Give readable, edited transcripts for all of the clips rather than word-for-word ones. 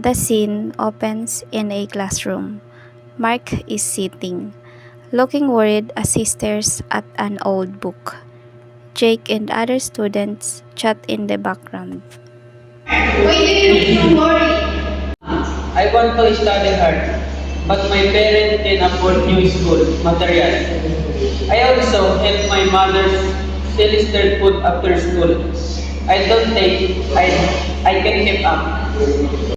The scene opens in a classroom. Mark is sitting, looking worried as he stares at an old book. Jake and other students chat in the background. Why do you look so worried? I want to study hard, but my parents can afford new school material. I also help my mother sell street food after school. I don't think I can keep up.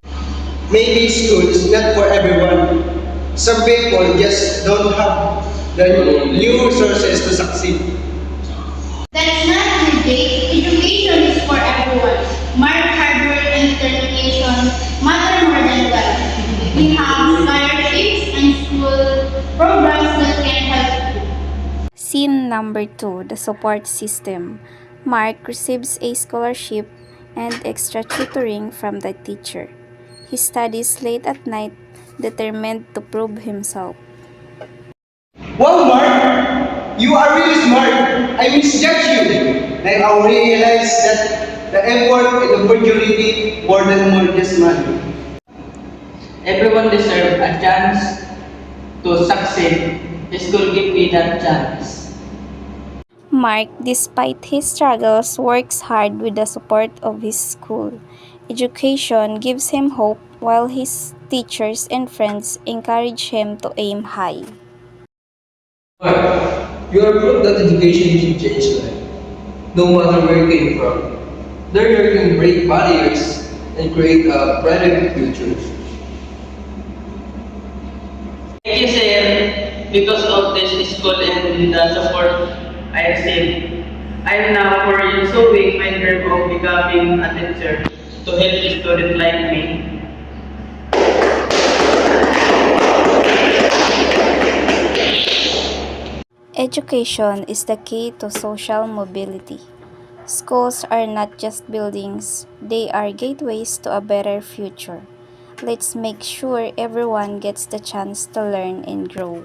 Maybe school is not for everyone. Some people just don't have the new resources to succeed. That's not true, Jake. Education is for everyone. Mark, hard work, and determination matter more than wealth. We have scholarships and school programs that can help you. Scene number 2, the support system. Mark receives a scholarship and extra tutoring from the teacher. He studies late at night, determined to prove himself. Wow, Mark! You are really smart. I misjudged you. Now I realize that the effort and opportunity more than just money. Everyone deserves a chance to succeed. School give me that chance. Mark, despite his struggles, works hard with the support of his school. Education gives him hope while his teachers and friends encourage him to aim high. Mark, you are proof that education can change life, no matter where you came from. There you can break barriers and create a brighter future. Thank you, sir. Because of this school and the support I received, I am now pursuing my dream of becoming a teacher to help students like me. Education is the key to social mobility. Schools are not just buildings, they are gateways to a better future. Let's make sure everyone gets the chance to learn and grow.